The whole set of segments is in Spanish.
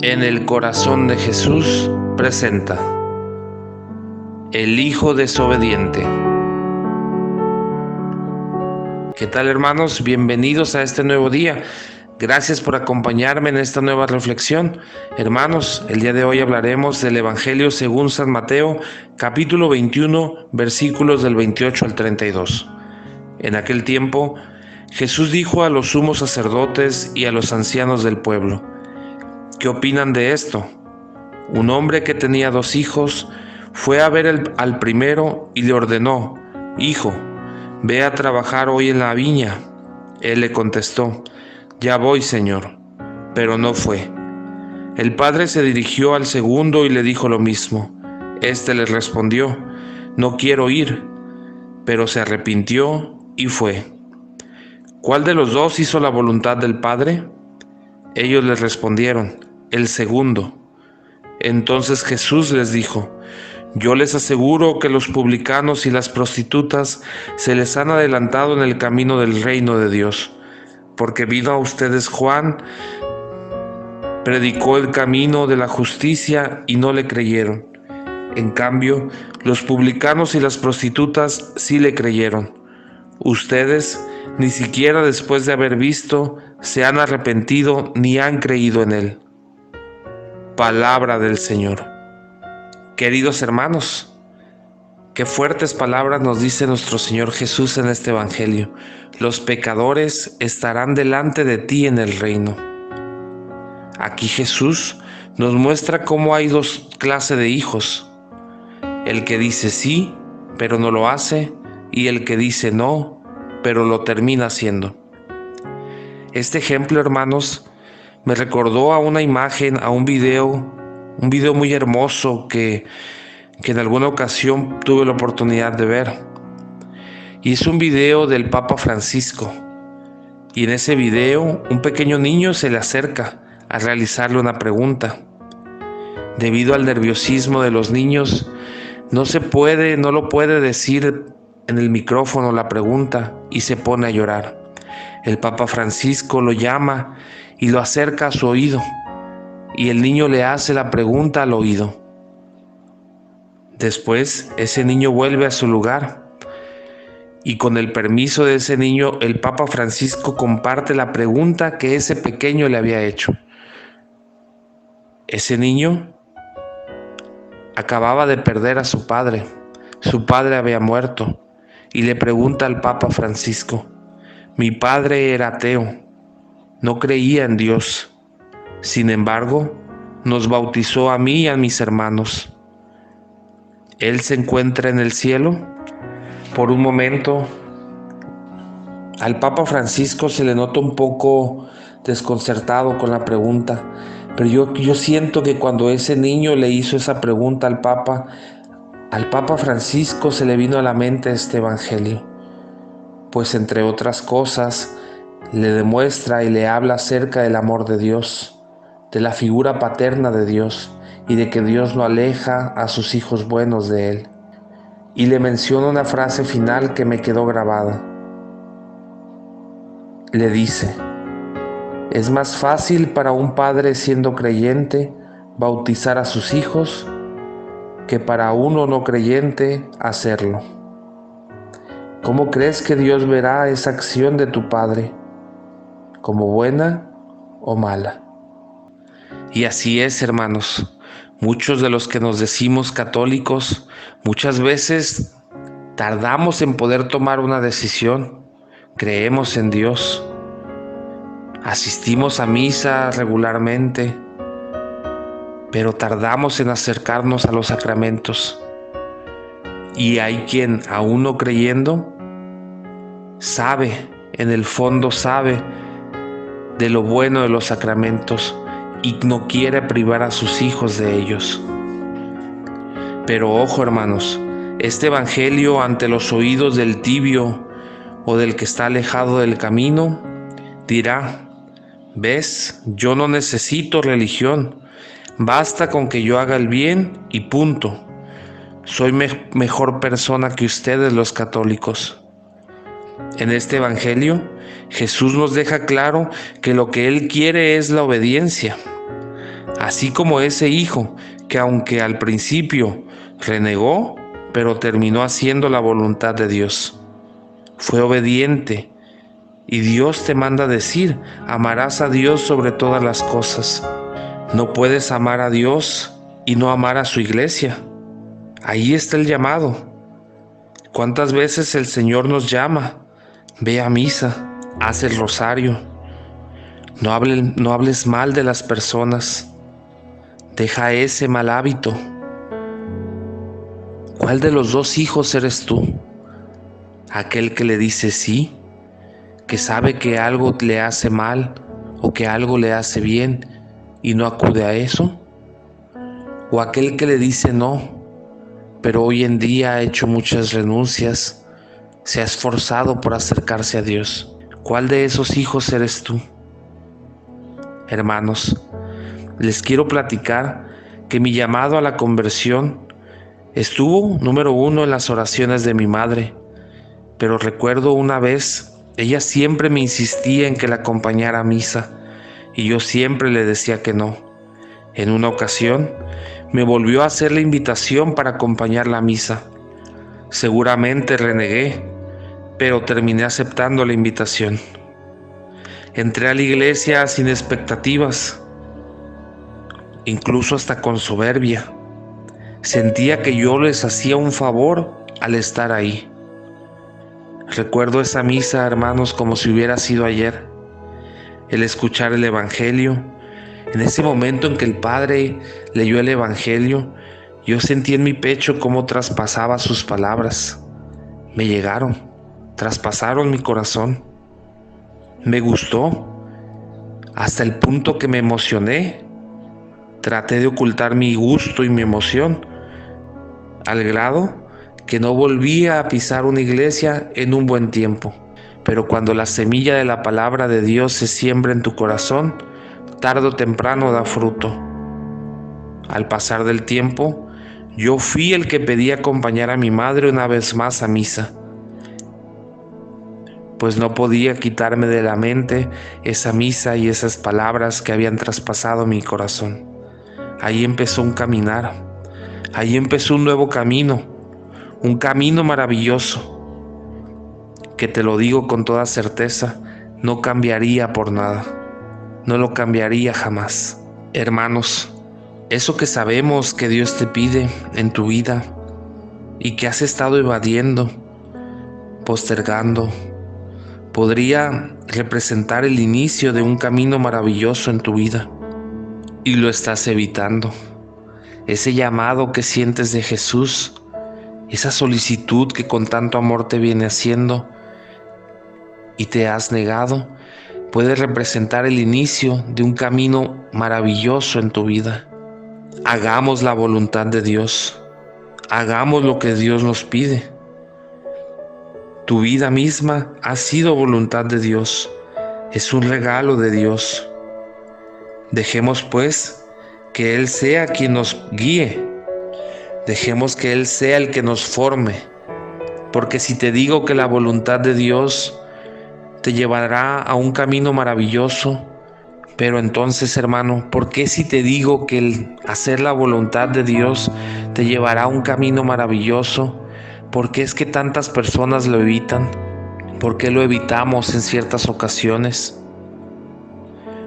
En el corazón de Jesús presenta el Hijo desobediente. ¿Qué tal, hermanos? Bienvenidos a este nuevo día. Gracias por acompañarme en esta nueva reflexión. Hermanos, el día de hoy hablaremos del Evangelio según San Mateo, capítulo 21, versículos del 28 al 32. En aquel tiempo, Jesús dijo a los sumos sacerdotes y a los ancianos del pueblo: ¿qué opinan de esto? Un hombre que tenía 2 hijos fue a ver al primero y le ordenó: Hijo, ve a trabajar hoy en la viña. Él le contestó: Ya voy, Señor. Pero no fue. El padre se dirigió al segundo y le dijo lo mismo. Este le respondió: No quiero ir. Pero se arrepintió y fue. ¿Cuál de los dos hizo la voluntad del padre? Ellos le respondieron: El segundo. Entonces Jesús les dijo: Yo les aseguro que los publicanos y las prostitutas se les han adelantado en el camino del reino de Dios, porque vino a ustedes Juan, predicó el camino de la justicia y no le creyeron. En cambio, los publicanos y las prostitutas sí le creyeron. Ustedes, ni siquiera después de haber visto, se han arrepentido ni han creído en él. Palabra del Señor. Queridos hermanos, qué fuertes palabras nos dice nuestro Señor Jesús en este Evangelio. Los pecadores estarán delante de ti en el reino. Aquí Jesús nos muestra cómo hay 2 clases de hijos: el que dice sí, pero no lo hace, y el que dice no, pero lo termina haciendo. Este ejemplo, hermanos, me recordó a una imagen, a un video muy hermoso que en alguna ocasión tuve la oportunidad de ver. Y es un video del Papa Francisco. Y en ese video un pequeño niño se le acerca a realizarle una pregunta. Debido al nerviosismo de los niños, no lo puede decir en el micrófono la pregunta y se pone a llorar. El Papa Francisco lo llama y lo acerca a su oído, y el niño le hace la pregunta al oído. Después, ese niño vuelve a su lugar y, con el permiso de ese niño, el Papa Francisco comparte la pregunta que ese pequeño le había hecho. Ese niño acababa de perder a su padre. Su padre había muerto y le pregunta al Papa Francisco: Mi padre era ateo, no creía en Dios. Sin embargo, nos bautizó a mí y a mis hermanos. ¿Él se encuentra en el cielo? Por un momento, al Papa Francisco se le nota un poco desconcertado con la pregunta, pero yo siento que cuando ese niño le hizo esa pregunta al Papa Francisco se le vino a la mente este Evangelio, pues entre otras cosas le demuestra y le habla acerca del amor de Dios, de la figura paterna de Dios y de que Dios no aleja a sus hijos buenos de Él. Y le menciona una frase final que me quedó grabada. Le dice: es más fácil para un padre siendo creyente bautizar a sus hijos que para uno no creyente hacerlo. ¿Cómo crees que Dios verá esa acción de tu padre? ¿Como buena o mala? Y así es, hermanos. Muchos de los que nos decimos católicos, muchas veces tardamos en poder tomar una decisión. Creemos en Dios, asistimos a misa regularmente, pero tardamos en acercarnos a los sacramentos. Y hay quien, aún no creyendo, en el fondo sabe de lo bueno de los sacramentos y no quiere privar a sus hijos de ellos. Pero ojo, hermanos, este Evangelio ante los oídos del tibio o del que está alejado del camino dirá: ¿ves? Yo no necesito religión, basta con que yo haga el bien y punto. Soy mejor persona que ustedes, los católicos. En este Evangelio, Jesús nos deja claro que lo que Él quiere es la obediencia. así como ese hijo que aunque al principio renegó, pero terminó haciendo la voluntad de Dios. Fue obediente y Dios te manda decir, amarás a Dios sobre todas las cosas. No puedes amar a Dios y no amar a su iglesia. Ahí está el llamado. ¿Cuántas veces el Señor nos llama? Ve a misa, haz el rosario. No hables mal de las personas. Deja ese mal hábito. ¿Cuál de los dos hijos eres tú? ¿Aquel que le dice sí, que sabe que algo le hace mal o que algo le hace bien y no acude a eso? ¿O aquel que le dice no, pero hoy en día ha hecho muchas renuncias, se ha esforzado por acercarse a Dios? ¿Cuál de esos hijos eres tú? Hermanos, les quiero platicar que mi llamado a la conversión estuvo, número uno, en las oraciones de mi madre, pero recuerdo una vez, ella siempre me insistía en que la acompañara a misa y yo siempre le decía que no. En una ocasión, me volvió a hacer la invitación para acompañarla a misa. Seguramente renegué, pero terminé aceptando la invitación. Entré a la iglesia sin expectativas, incluso hasta con soberbia. Sentía que yo les hacía un favor al estar ahí. Recuerdo esa misa, hermanos, como si hubiera sido ayer. El escuchar el Evangelio. En ese momento en que el Padre leyó el Evangelio, yo sentí en mi pecho cómo traspasaba sus palabras. Me llegaron, traspasaron mi corazón. Me gustó, hasta el punto que me emocioné. Traté de ocultar mi gusto y mi emoción, al grado que no volvía a pisar una iglesia en un buen tiempo. Pero cuando la semilla de la palabra de Dios se siembra en tu corazón, tarde o temprano da fruto. Al pasar del tiempo, yo fui el que pedí acompañar a mi madre una vez más a misa, pues no podía quitarme de la mente esa misa y esas palabras que habían traspasado mi corazón. Ahí empezó un caminar, ahí empezó un nuevo camino, un camino maravilloso, que te lo digo con toda certeza, no cambiaría por nada, no lo cambiaría jamás. Hermanos, eso que sabemos que Dios te pide en tu vida y que has estado evadiendo, postergando, podría representar el inicio de un camino maravilloso en tu vida y lo estás evitando. Ese llamado que sientes de Jesús, esa solicitud que con tanto amor te viene haciendo y te has negado, puede representar el inicio de un camino maravilloso en tu vida. Hagamos la voluntad de Dios, hagamos lo que Dios nos pide. Tu vida misma ha sido voluntad de Dios, es un regalo de Dios. Dejemos pues que Él sea quien nos guíe, dejemos que Él sea el que nos forme, porque si te digo que la voluntad de Dios te llevará a un camino maravilloso, pero entonces, hermano, ¿por qué si te digo que el hacer la voluntad de Dios te llevará a un camino maravilloso? ¿Por qué es que tantas personas lo evitan? ¿Por qué lo evitamos en ciertas ocasiones?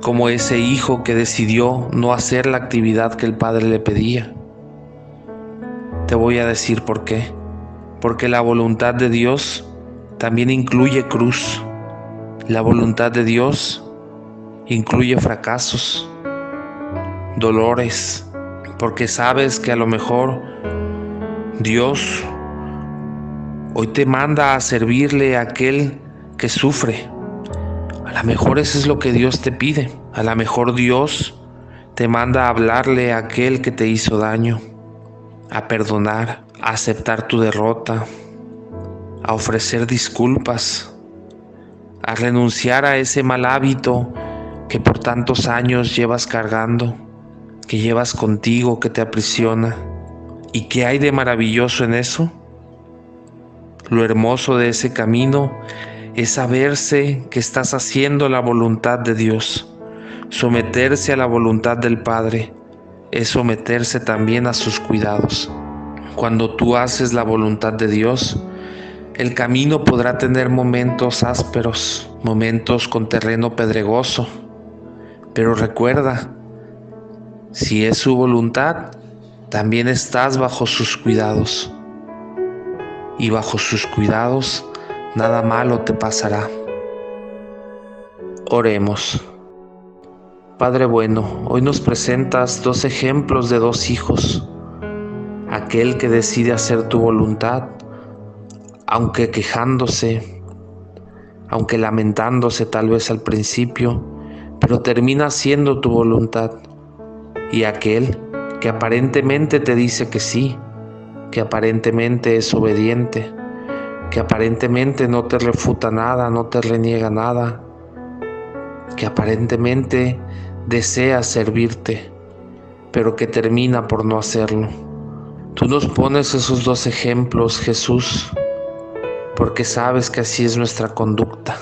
Como ese hijo que decidió no hacer la actividad que el padre le pedía. Te voy a decir por qué. Porque la voluntad de Dios también incluye cruz. La voluntad de Dios incluye fracasos, dolores, porque sabes que a lo mejor Dios hoy te manda a servirle a aquel que sufre. A lo mejor eso es lo que Dios te pide. A lo mejor Dios te manda a hablarle a aquel que te hizo daño, a perdonar, a aceptar tu derrota, a ofrecer disculpas, a renunciar a ese mal hábito que por tantos años llevas cargando, que llevas contigo, que te aprisiona. ¿Y qué hay de maravilloso en eso? Lo hermoso de ese camino es saberse que estás haciendo la voluntad de Dios, Someterse a la voluntad del Padre es someterse también a sus cuidados. Cuando tú haces la voluntad de Dios, el camino podrá tener momentos ásperos, momentos con terreno pedregoso, pero recuerda, si es su voluntad, también estás bajo sus cuidados, y bajo sus cuidados nada malo te pasará. Oremos. Padre bueno, hoy nos presentas dos ejemplos de dos hijos, aquel que decide hacer tu voluntad, aunque quejándose, aunque lamentándose tal vez al principio, pero termina haciendo tu voluntad, y aquel que aparentemente te dice que sí, que aparentemente es obediente, que aparentemente no te refuta nada, no te reniega nada, que aparentemente desea servirte, pero que termina por no hacerlo. Tú nos pones esos dos ejemplos, Jesús, porque sabes que así es nuestra conducta.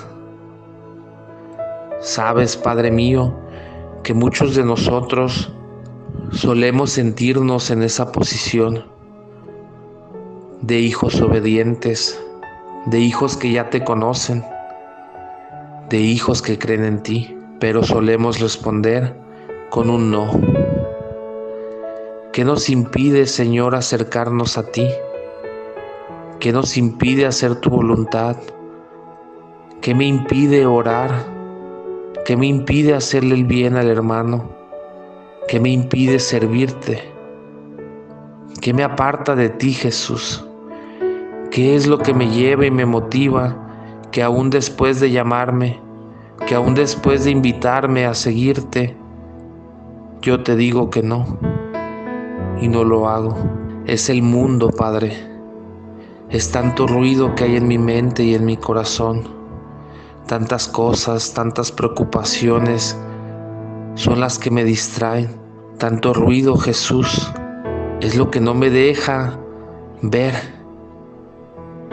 Sabes, Padre mío, que muchos de nosotros solemos sentirnos en esa posición de hijos obedientes, de hijos que ya te conocen, de hijos que creen en ti, pero solemos responder con un no. ¿Qué nos impide, Señor, acercarnos a ti? ¿Qué nos impide hacer tu voluntad? ¿Qué me impide orar? ¿Qué me impide hacerle el bien al hermano? ¿Qué me impide servirte? ¿Qué me aparta de ti, Jesús? ¿Qué es lo que me lleva y me motiva que aún después de llamarme, que aún después de invitarme a seguirte, yo te digo que no y no lo hago? Es el mundo, Padre. Es tanto ruido que hay en mi mente y en mi corazón. Tantas cosas, tantas preocupaciones son las que me distraen. Tanto ruido, Jesús, es lo que no me deja ver.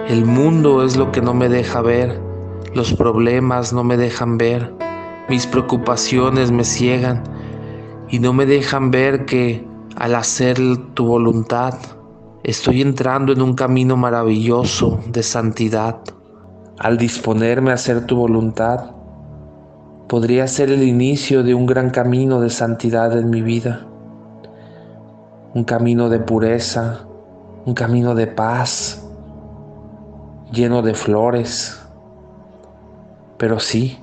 El mundo es lo que no me deja ver. Los problemas no me dejan ver. Mis preocupaciones me ciegan y no me dejan ver que al hacer tu voluntad estoy entrando en un camino maravilloso de santidad. Al disponerme a hacer tu voluntad, podría ser el inicio de un gran camino de santidad en mi vida. Un camino de pureza, un camino de paz, lleno de flores. Pero sí,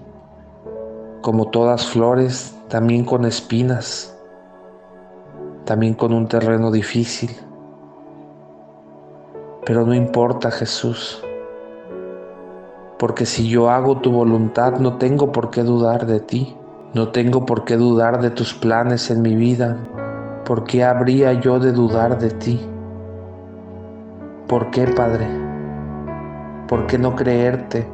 como todas flores, también con espinas, también con un terreno difícil. Pero no importa, Jesús, porque si yo hago tu voluntad, no tengo por qué dudar de ti, no tengo por qué dudar de tus planes en mi vida. ¿Por qué habría yo de dudar de ti? ¿Por qué, Padre? ¿Por qué no creerte?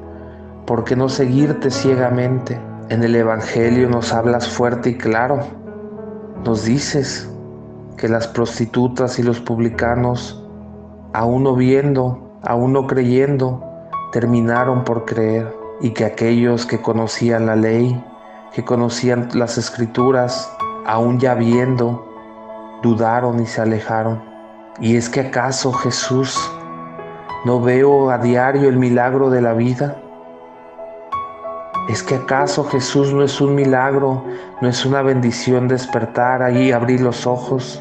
¿Por qué no seguirte ciegamente? En el Evangelio nos hablas fuerte y claro. Nos dices que las prostitutas y los publicanos, aún no viendo, aún no creyendo, terminaron por creer, y que aquellos que conocían la ley, que conocían las Escrituras, aún ya viendo, dudaron y se alejaron. ¿Y es que acaso, Jesús, no veo a diario el milagro de la vida? ¿Es que acaso, Jesús, no es un milagro, no es una bendición despertar ahí y abrir los ojos?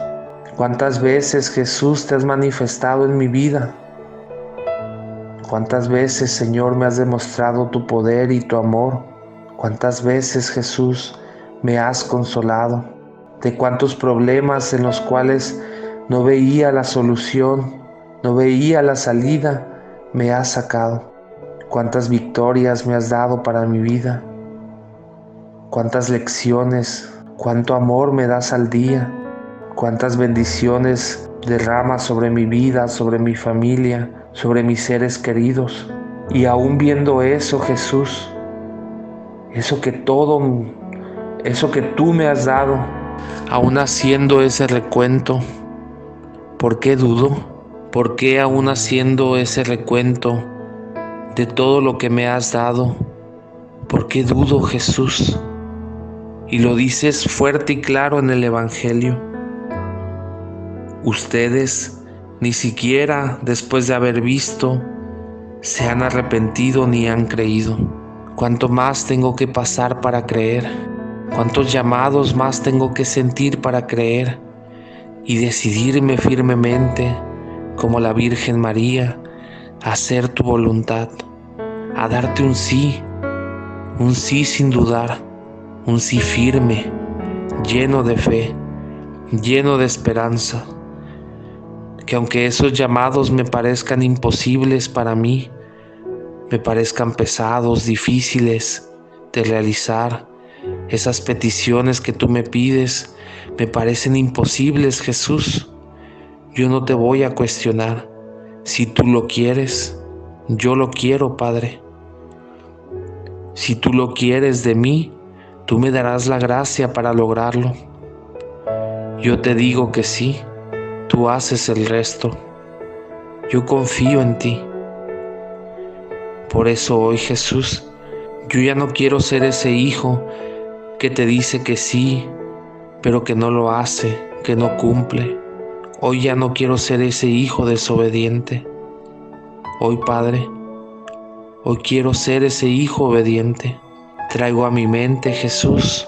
¿Cuántas veces, Jesús, te has manifestado en mi vida? ¿Cuántas veces, Señor, me has demostrado tu poder y tu amor? ¿Cuántas veces, Jesús, me has consolado? ¿De cuántos problemas en los cuales no veía la solución, no veía la salida, me has sacado? ¿Cuántas victorias me has dado para mi vida? ¿Cuántas lecciones, cuánto amor me das al día? ¿Cuántas bendiciones derramas sobre mi vida, sobre mi familia, sobre mis seres queridos? Y aún viendo eso, Jesús, eso que tú me has dado, aún haciendo ese recuento, ¿por qué dudo? ¿Por qué aún haciendo ese recuento de todo lo que me has dado? ¿Por qué dudo, Jesús? y lo dices fuerte y claro en el Evangelio. Ustedes ni siquiera después de haber visto se han arrepentido ni han creído. ¿Cuánto más tengo que pasar para creer? ¿Cuántos llamados más tengo que sentir para creer y decidirme firmemente, como la Virgen María, a hacer tu voluntad, a darte un sí sin dudar, un sí firme, lleno de fe, lleno de esperanza? Que aunque esos llamados me parezcan imposibles para mí, me parezcan pesados, difíciles de realizar, esas peticiones que tú me pides me parecen imposibles, Jesús, yo no te voy a cuestionar. Si tú lo quieres, yo lo quiero, Padre. Si tú lo quieres de mí, tú me darás la gracia para lograrlo. Yo te digo que sí, tú haces el resto. Yo confío en ti. Por eso hoy, Jesús, yo ya no quiero ser ese hijo que te dice que sí, pero que no lo hace, que no cumple. Hoy ya no quiero ser ese hijo desobediente. Hoy, Padre, hoy quiero ser ese hijo obediente. Traigo a mi mente, Jesús,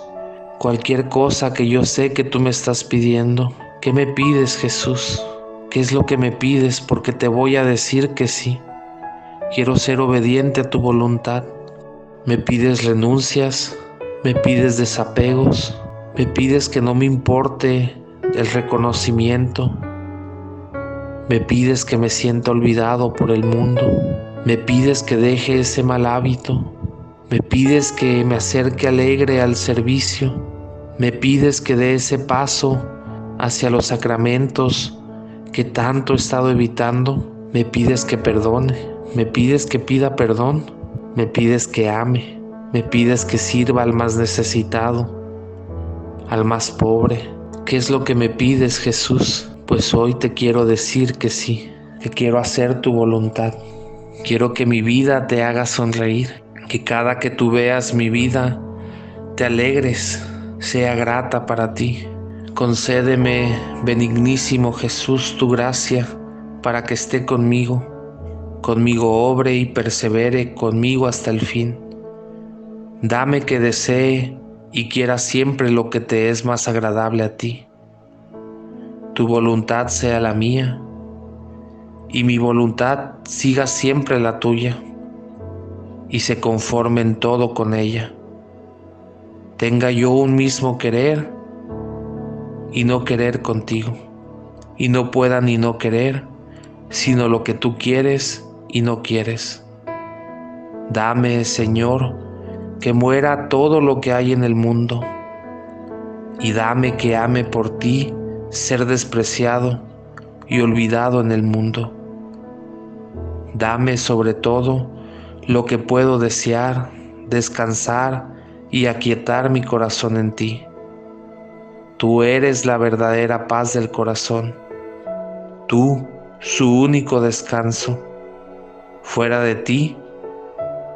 cualquier cosa que yo sé que tú me estás pidiendo. ¿Qué me pides, Jesús? ¿Qué es lo que me pides? Porque te voy a decir que sí. Quiero ser obediente a tu voluntad. Me pides renuncias, me pides desapegos, me pides que no me importe el reconocimiento, me pides que me sienta olvidado por el mundo, me pides que deje ese mal hábito, me pides que me acerque alegre al servicio, me pides que dé ese paso hacia los sacramentos que tanto he estado evitando, me pides que perdone, me pides que pida perdón, me pides que ame, me pides que sirva al más necesitado, al más pobre. ¿Qué es lo que me pides, Jesús? Pues hoy te quiero decir que sí, que quiero hacer tu voluntad. Quiero que mi vida te haga sonreír, que cada que tú veas mi vida te alegres, sea grata para ti. Concédeme, benignísimo Jesús, tu gracia para que esté conmigo obre y persevere conmigo hasta el fin. Dame que desee y quiera siempre lo que te es más agradable a ti. Tu voluntad sea la mía y mi voluntad siga siempre la tuya y se conforme en todo con ella. Tenga yo un mismo querer y no querer contigo, y no pueda ni no querer, sino lo que tú quieres y no quieres. Dame, Señor, que muera todo lo que hay en el mundo, y dame que ame por ti ser despreciado y olvidado en el mundo. Dame sobre todo lo que puedo desear, descansar y aquietar mi corazón en ti. Tú eres la verdadera paz del corazón, tú su único descanso. Fuera de ti,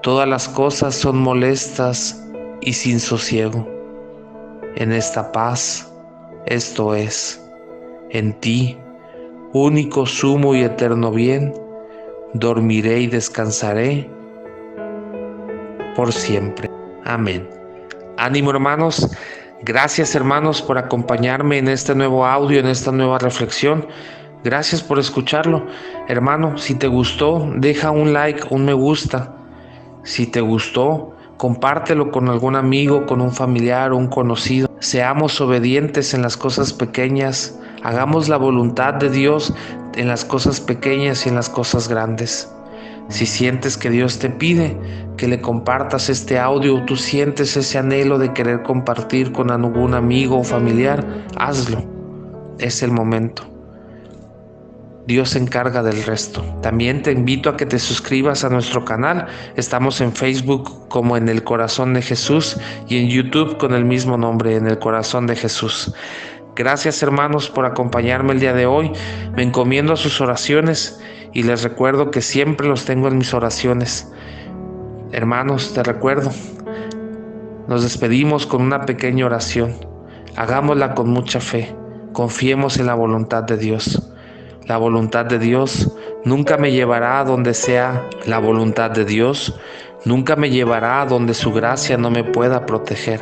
todas las cosas son molestas y sin sosiego. En esta paz, esto es, en ti, único, sumo y eterno bien, dormiré y descansaré por siempre. Amén. Ánimo, hermanos. Gracias, hermanos, por acompañarme en este nuevo audio, en esta nueva reflexión. Gracias por escucharlo. Hermano, si te gustó, deja un like, un me gusta. Si te gustó, compártelo con algún amigo, con un familiar, un conocido. Seamos obedientes en las cosas pequeñas. Hagamos la voluntad de Dios en las cosas pequeñas y en las cosas grandes. Si sientes que Dios te pide que le compartas este audio, tú sientes ese anhelo de querer compartir con algún amigo o familiar, hazlo. Es el momento. Dios se encarga del resto. También te invito a que te suscribas a nuestro canal. Estamos en Facebook como En el Corazón de Jesús y en YouTube con el mismo nombre, En el Corazón de Jesús. Gracias, hermanos, por acompañarme el día de hoy. Me encomiendo a sus oraciones y les recuerdo que siempre los tengo en mis oraciones. Hermanos, te recuerdo, Nos despedimos con una pequeña oración. Hagámosla con mucha fe. Confiemos en la voluntad de Dios. La voluntad de Dios nunca me llevará a donde sea la voluntad de Dios. Nunca me llevará a donde su gracia no me pueda proteger.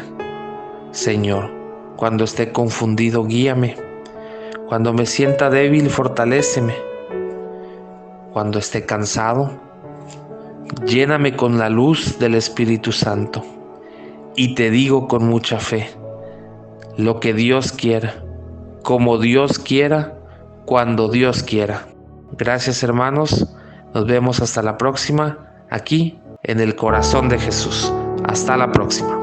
Señor, cuando esté confundido, guíame. Cuando me sienta débil, fortaléceme. Cuando esté cansado, lléname con la luz del Espíritu Santo. Y te digo con mucha fe, lo que Dios quiera, como Dios quiera, cuando Dios quiera. Gracias, hermanos. Nos vemos hasta la próxima, aquí en el corazón de Jesús. Hasta la próxima.